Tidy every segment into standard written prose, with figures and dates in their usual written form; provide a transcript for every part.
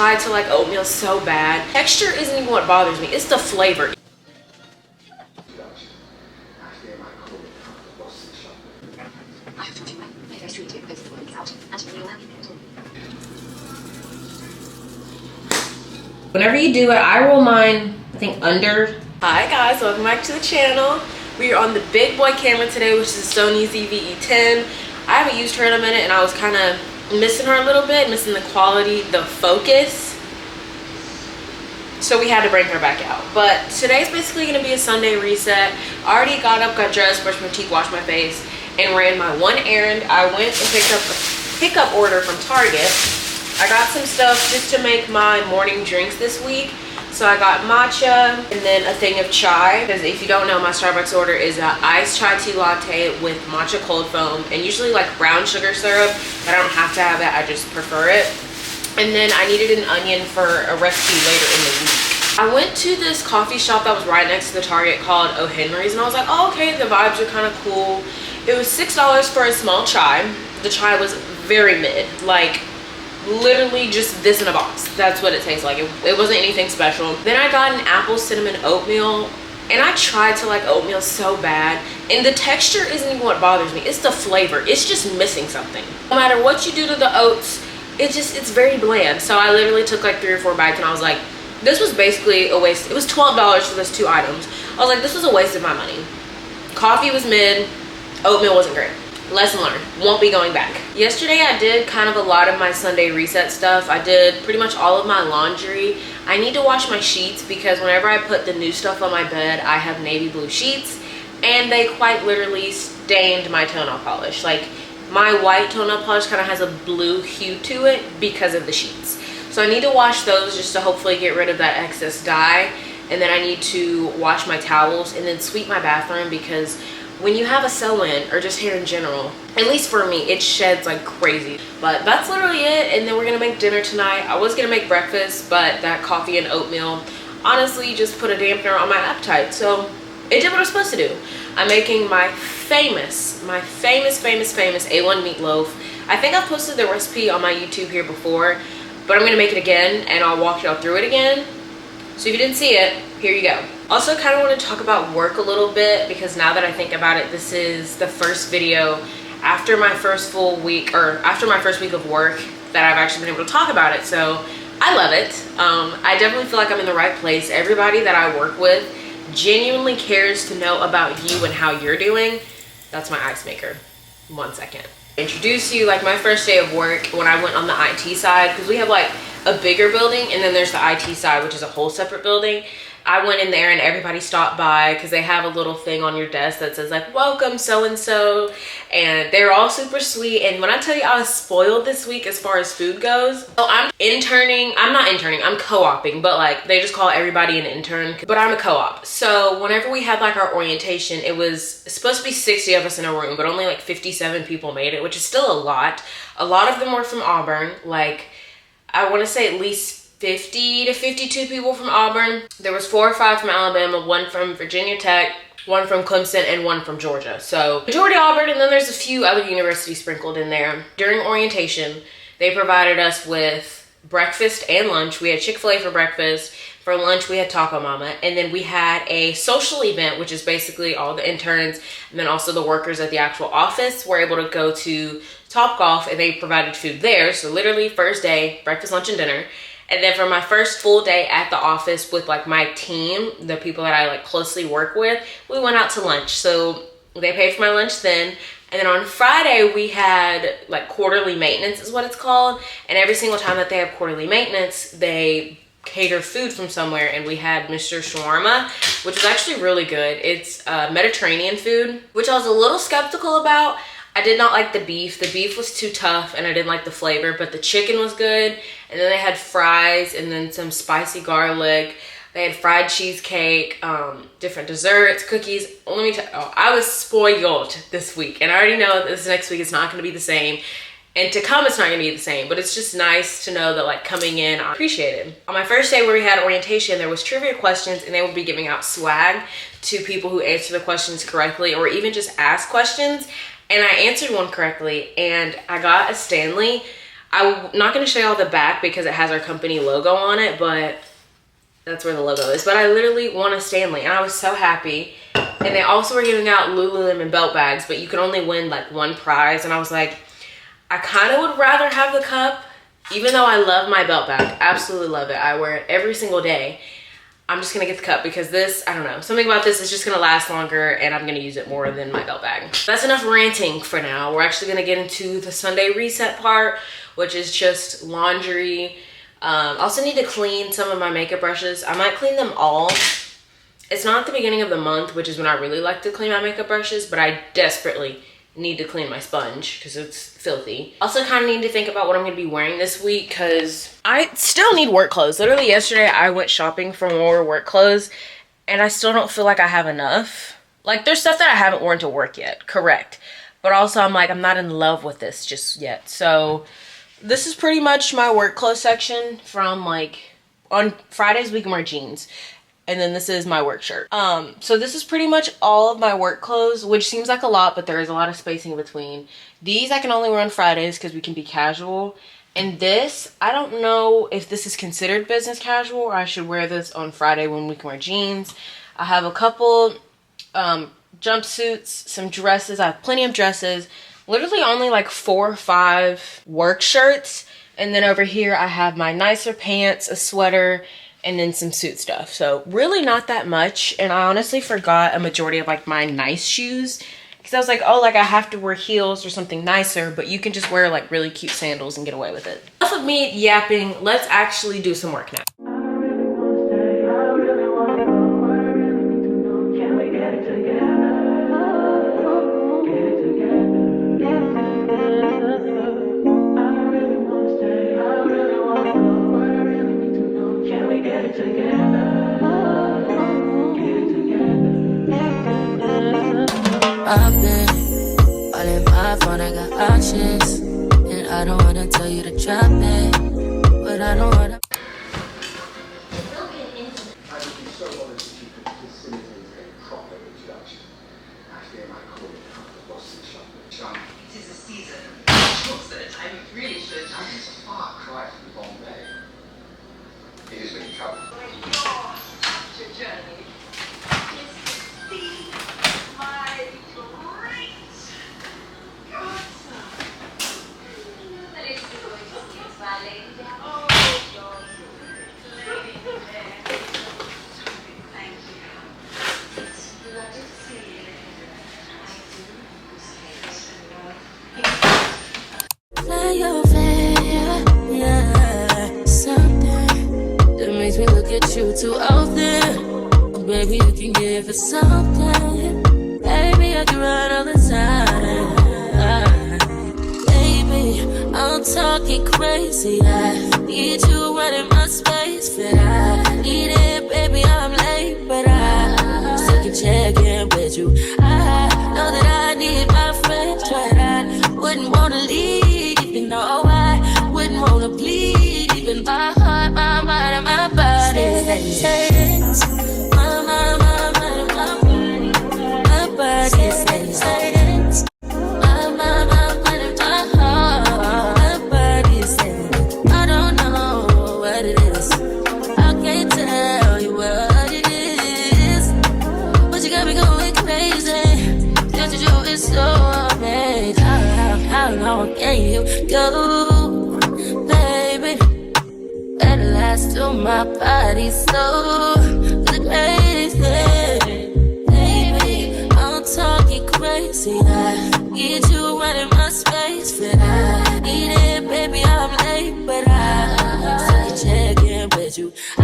tried to like oatmeal so bad. Texture isn't even what bothers me, it's the flavor. Whenever you do it, I roll mine, I think, under. Hi guys, welcome back to the channel. We are on the big boy camera today, which is a Sony ZV-E10. I haven't used her in a minute and I was kind of missing her a little bit, missing the quality, the focus. So we had to bring her back out. But today's basically gonna be a Sunday reset. I already got up, got dressed, brushed my teeth, washed my face, and ran my one errand. I went and picked up a pickup order from Target. I got some stuff just to make my morning drinks this week. So I got matcha and then a thing of chai. Because if you don't know, my Starbucks order is an iced chai tea latte with matcha cold foam and usually like brown sugar syrup. But I don't have to have that, I just prefer it. And then I needed an onion for a recipe later in the week. I went to this coffee shop that was right next to the Target called O. Henry's, and I was like, oh, okay, the vibes are kind of cool. It was $6 for a small chai. The chai was very mid, like literally just this in a box. That's what it tastes like. It wasn't anything special. Then I got an apple cinnamon oatmeal, and I tried to like oatmeal so bad, and the texture isn't even what bothers me, it's the flavor. It's just missing something. No matter what you do to the oats, it's very bland. So I literally took like 3 or 4 bites and I was like, this was basically a waste. It was $12 for those 2 items. I was like, this was a waste of my money. Coffee was mid, oatmeal wasn't great. Lesson learned, won't be going back. Yesterday I did kind of a lot of my Sunday reset stuff. I did pretty much all of my laundry. I need to wash my sheets because whenever I put the new stuff on my bed, I have navy blue sheets and they quite literally stained my toenail polish. Like my white toenail polish kind of has a blue hue to it because of the sheets. So I need to wash those just to hopefully get rid of that excess dye. And then I need to wash my towels and then sweep my bathroom because when you have a sew-in or just hair in general, at least for me, it sheds like crazy. But that's literally it. And then we're gonna make dinner tonight. I was gonna make breakfast, but that coffee and oatmeal honestly just put a dampener on my appetite. So it did what it was supposed to do. I'm making my famous A1 meatloaf. I think I've posted the recipe on my YouTube here before, but I'm gonna make it again and I'll walk y'all through it again. So if you didn't see it, here you go. Also kind of want to talk about work a little bit because now that I think about it, this is the first video after my first full week, or after my first week of work, that I've actually been able to talk about it. So I love it. I definitely feel like I'm in the right place. Everybody that I work with genuinely cares to know about you and how you're doing. That's my ice maker. 1 second. Introduce you, like my first day of work when I went on the IT side, because we have like a bigger building and then there's the IT side, which is a whole separate building. I went in there and everybody stopped by because they have a little thing on your desk that says like, welcome so-and-so, and they're all super sweet. And when I tell you I was spoiled this week as far as food goes, so I'm co-oping, but like they just call everybody an intern, but I'm a co-op. So whenever we had like our orientation, it was supposed to be 60 of us in a room, but only like 57 people made it, which is still a lot. A lot of them were from Auburn. Like I want to say at least 50 to 52 people from Auburn. There was 4 or 5 from Alabama, 1 from Virginia Tech, 1 from Clemson, and 1 from Georgia. So majority Auburn, and then there's a few other universities sprinkled in there. During orientation, they provided us with breakfast and lunch. We had Chick-fil-A for breakfast. For lunch, we had Taco Mama. And then we had a social event, which is basically all the interns and then also the workers at the actual office were able to go to Topgolf, and they provided food there. So literally first day, breakfast, lunch, and dinner. And then for my first full day at the office with like my team, the people that I like closely work with, we went out to lunch. So they paid for my lunch then. And then on Friday, we had like quarterly maintenance is what it's called. And every single time that they have quarterly maintenance, they cater food from somewhere. And we had Mr. Shawarma, which was actually really good. It's Mediterranean food, which I was a little skeptical about. I did not like the beef. The beef was too tough and I didn't like the flavor, but the chicken was good. And then they had fries and then some spicy garlic. They had fried cheesecake, different desserts, cookies. Let me tell you, I was spoiled this week. And I already know that this next week is not going to be the same. And to come, it's not going to be the same. But it's just nice to know that like coming in, I appreciate it. On my first day where we had orientation, there was trivia questions and they would be giving out swag to people who answer the questions correctly or even just ask questions. And I answered one correctly and I got a Stanley. I'm not going to show y'all the back because it has our company logo on it, but that's where the logo is. But I literally won a Stanley and I was so happy. And they also were giving out Lululemon belt bags, but you could only win like one prize. And I was like, I kind of would rather have the cup, even though I love my belt bag. Absolutely love it. I wear it every single day. I'm just gonna get the cup because this, I don't know, something about this is just gonna last longer and I'm gonna use it more than my belt bag. That's enough ranting for now. We're actually gonna get into the Sunday reset part, which is just laundry. I also need to clean some of my makeup brushes. I might clean them all. It's not the beginning of the month, which is when I really like to clean my makeup brushes, but I desperately need to clean my sponge because it's filthy. Also kind of need to think about what I'm going to be wearing this week because I still need work clothes. Literally yesterday I went shopping for more work clothes and I still don't feel like I have enough. Like there's stuff that I haven't worn to work yet, correct. But also I'm like, I'm not in love with this just yet. So this is pretty much my work clothes section from like, on Fridays we can wear jeans. And then this is my work shirt. So this is pretty much all of my work clothes, which seems like a lot, but there is a lot of spacing in between. These I can only wear on Fridays because we can be casual. And this, I don't know if this is considered business casual or I should wear this on Friday when we can wear jeans. I have a couple jumpsuits, some dresses. I have plenty of dresses. Literally only like 4 or 5 work shirts. And then over here I have my nicer pants, a sweater, and then some suit stuff. So really not that much. And I honestly forgot a majority of like my nice shoes because I was like, oh, like I have to wear heels or something nicer, but you can just wear like really cute sandals and get away with it. Enough of me yapping. Let's actually do some work now. I've been all in my phone, I got options. And I don't wanna tell you to drop it, but I don't wanna. I would be so honoured if you could facilitate a proper introduction. Actually, I might call it the boss of the shop. It is a season of chocolate. I really should. It's a far cry from Bombay. It is when you travel. Your journey is to see my great godson. That is going to see us by Lady Day. Oh, God. Lady Day. Thank you. It's bloody to see you, Lady Day. I do. Play your fair, yeah. Something that makes me look at you too often. Baby, you can give it something. Baby, I can run all the time. Baby, I'm talking crazy. I need you running my space, but I need it, baby. I'm late, but I still can check in with you. I know that I need my friends, but I wouldn't wanna leave. You know, I wouldn't wanna bleed. Even my heart, my mind, and my body. I don't know what it is. I can't tell you what it is. But you got me going crazy. Just you is so amazing. How long can you go, baby? At last till my body's so crazy. Baby, I'm talking crazy. I need you running my space, but I need it, baby. I'm late, but I still check in with you. I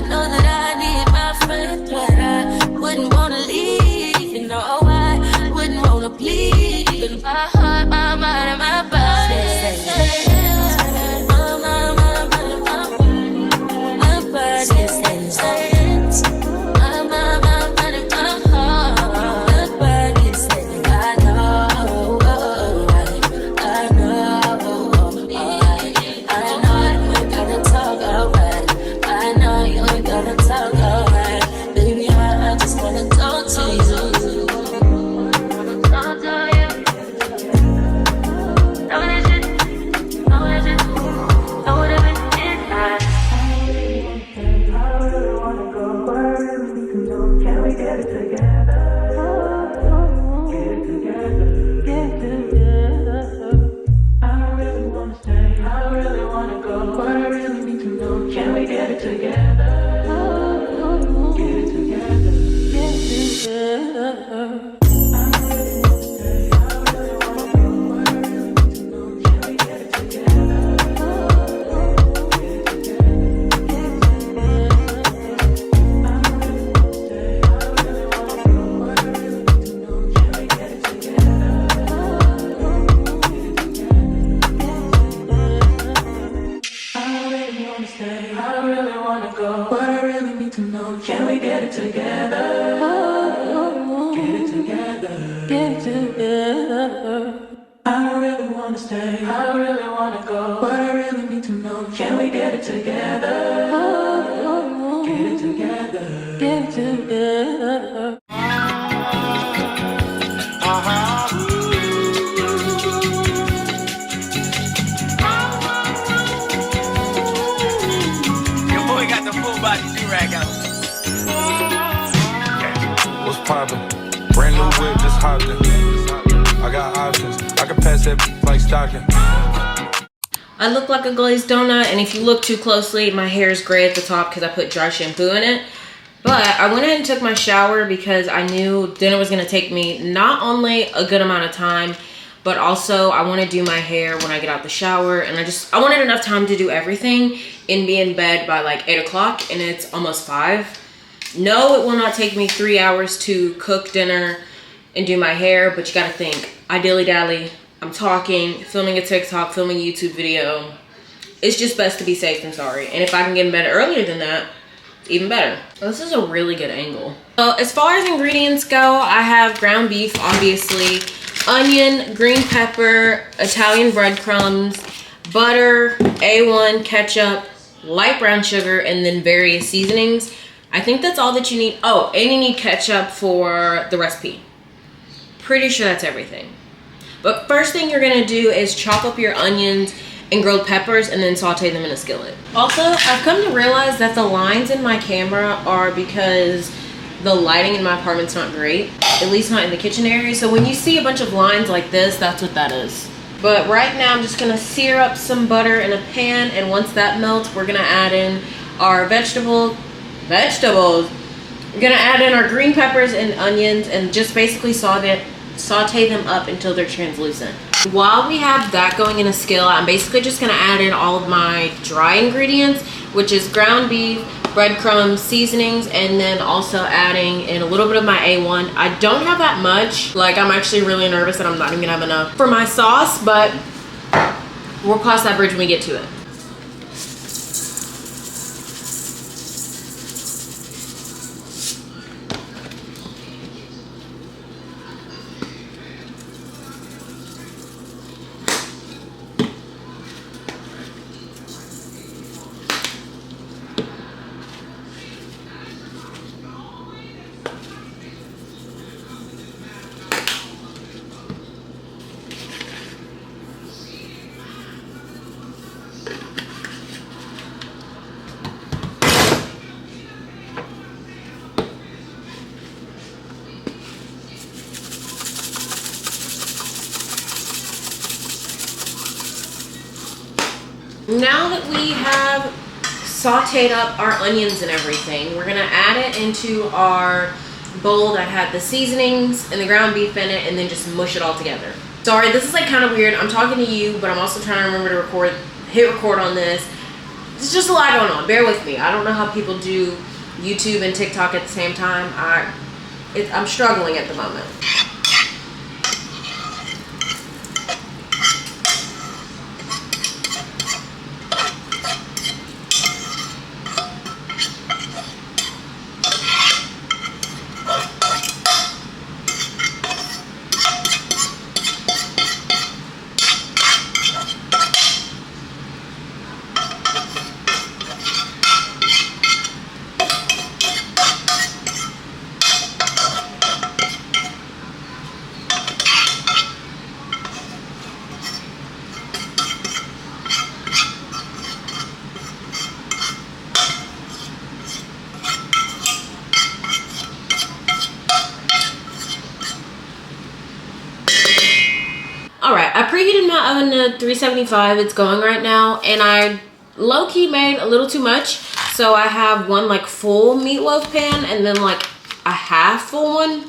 know that I need my friend, but I wouldn't wanna leave. You know, I wouldn't wanna bleed. Even my heart, my mind, and my body. Can we get it together? Get it together. Get it together. I don't really wanna stay. I don't really wanna go. But I really need to know. Can we get it together? Get it together. Get it together. Your boy got the full body do-rag out. What's poppin'? Brand new whip, just hopped in. I got options. I can pass that like stocking. I look like a glazed donut, and if you look too closely, my hair is gray at the top because I put dry shampoo in it. But I went ahead and took my shower because I knew dinner was gonna take me not only a good amount of time, but also I want to do my hair when I get out the shower, and I wanted enough time to do everything and be in bed by like 8 o'clock, and it's almost 5. No, it will not take me 3 hours to cook dinner and do my hair, but you gotta think, I dilly-dally, I'm talking, filming a TikTok, filming a YouTube video. It's just best to be safe than sorry. And if I can get in bed earlier than that, even better. This is a really good angle. So as far as ingredients go, I have ground beef, obviously, onion, green pepper, Italian breadcrumbs, butter, A1, ketchup, light brown sugar, and then various seasonings. I think that's all that you need. Oh, and you need ketchup for the recipe. Pretty sure that's everything. But first thing you're gonna do is chop up your onions and grilled peppers and then saute them in a skillet. Also, I've come to realize that the lines in my camera are because the lighting in my apartment's not great, at least not in the kitchen area. So when you see a bunch of lines like this, that's what that is. But right now I'm just gonna sear up some butter in a pan, and once that melts, we're gonna add in our vegetables. We're gonna add in our green peppers and onions and just basically saute them up until they're translucent. While we have that going in a skillet, I'm basically just gonna add in all of my dry ingredients, which is ground beef, breadcrumbs, seasonings, and then also adding in a little bit of my A1. I don't have that much. Like, I'm actually really nervous that I'm not even gonna have enough for my sauce, but we'll cross that bridge when we get to it. Now that we have sauteed up our onions and everything, we're gonna add it into our bowl that had the seasonings and the ground beef in it, and then just mush it all together. Sorry, this is like kind of weird. I'm talking to you, but I'm also trying to remember to hit record on this. There's just a lot going on. Bear with me. I don't know how people do YouTube and TikTok at the same time. I'm struggling at the moment. Alright, I preheated my oven to 375. It's going right now, and I low-key made a little too much. So I have one like full meatloaf pan and then like a half full one.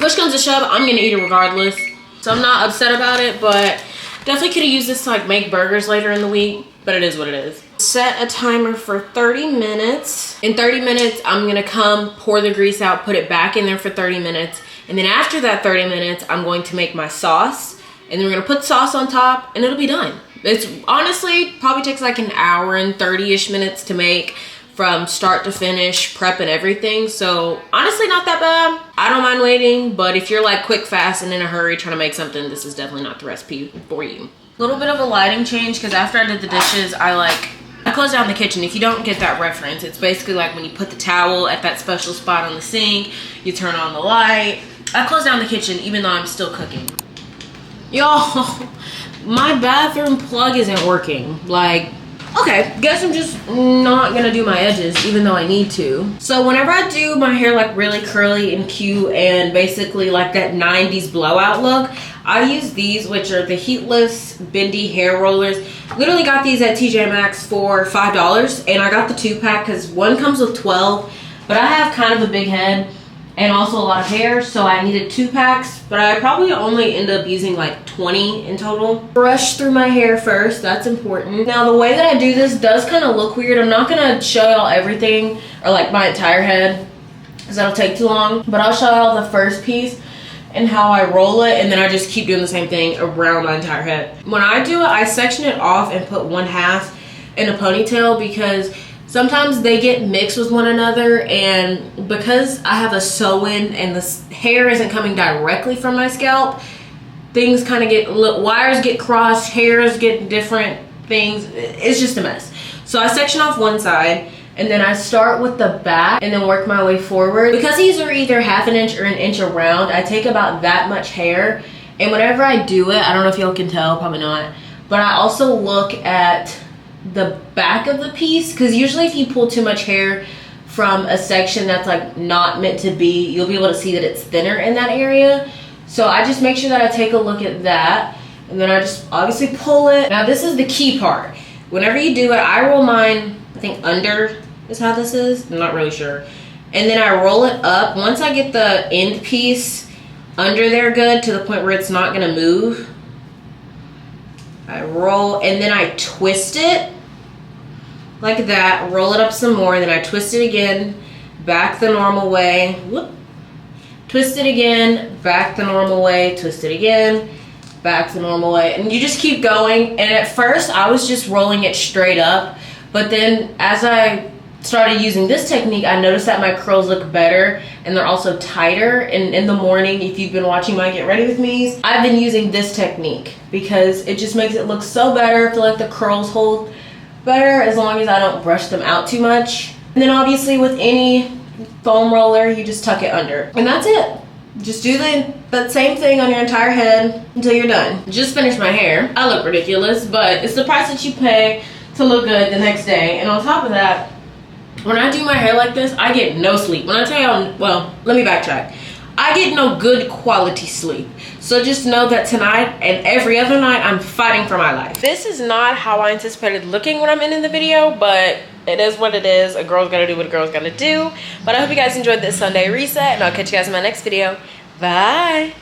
push comes to shove, I'm gonna eat it regardless. So I'm not upset about it, but definitely could have used this to like make burgers later in the week, but it is what it is. Set a timer for 30 minutes. In 30 minutes, I'm gonna come pour the grease out, put it back in there for 30 minutes. And then after that 30 minutes, I'm going to make my sauce. And then we're gonna put sauce on top and it'll be done. It's honestly probably takes like an hour and 30-ish minutes to make from start to finish, prep and everything. So honestly, not that bad. I don't mind waiting, but if you're like quick, fast and in a hurry trying to make something, this is definitely not the recipe for you. A little bit of a lighting change because after I did the dishes, I closed down the kitchen. If you don't get that reference, it's basically like when you put the towel at that special spot on the sink, you turn on the light. I closed down the kitchen even though I'm still cooking. Y'all, my bathroom plug isn't working. Like, okay, guess I'm just not gonna do my edges even though I need to. So whenever I do my hair like really curly and cute and basically like that 90s blowout look, I use these, which are the heatless bendy hair rollers. Literally got these at TJ Maxx for $5 and I got the 2-pack because one comes with 12, but I have kind of a big head and also a lot of hair, so I needed 2 packs, but I probably only end up using like 20 in total. Brush through my hair first, that's important. Now the way that I do this does kind of look weird. I'm not gonna show y'all everything or like my entire head because that'll take too long, but I'll show y'all the first piece and how I roll it, and then I just keep doing the same thing around my entire head. When I do it, I section it off and put 1/2 in a ponytail because sometimes they get mixed with one another, and because I have a sew-in and the hair isn't coming directly from my scalp, things kind of get, wires get crossed, hairs get different things. It's just a mess. So I section off one side and then I start with the back and then work my way forward. Because these are either 1/2 inch or 1 inch around, I take about that much hair, and whenever I do it, I don't know if y'all can tell, probably not, but I also look at the back of the piece, because usually if you pull too much hair from a section that's like not meant to be, you'll be able to see that it's thinner in that area. So I just make sure that I take a look at that, and then I just obviously pull it. Now this is the key part. Whenever you do it, I roll mine, I think under is how this is, I'm not really sure, and then I roll it up. Once I get the end piece under there good to the point where it's not gonna move, I roll and then I twist it like that, roll it up some more, and then I twist it again, back the normal way, whoop, twist it again, back the normal way, twist it again, back the normal way, and you just keep going. And at first I was just rolling it straight up, but then as I started using this technique, I noticed that my curls look better and they're also tighter. And in the morning, if you've been watching my Get Ready With Me's, I've been using this technique because it just makes it look so better. I feel like the curls hold better as long as I don't brush them out too much. And then obviously with any foam roller, you just tuck it under, and that's it. Just do that same thing on your entire head until you're done. Just finished my hair. I look ridiculous, but it's the price that you pay to look good the next day. And on top of that, when I do my hair like this, I get no sleep. When I tell you, well, let me backtrack. I get no good quality sleep. So just know that tonight and every other night, I'm fighting for my life. This is not how I anticipated looking when I'm in the video, but it is what it is. A girl's gotta do what a girl's gotta do. But I hope you guys enjoyed this Sunday reset, and I'll catch you guys in my next video. Bye.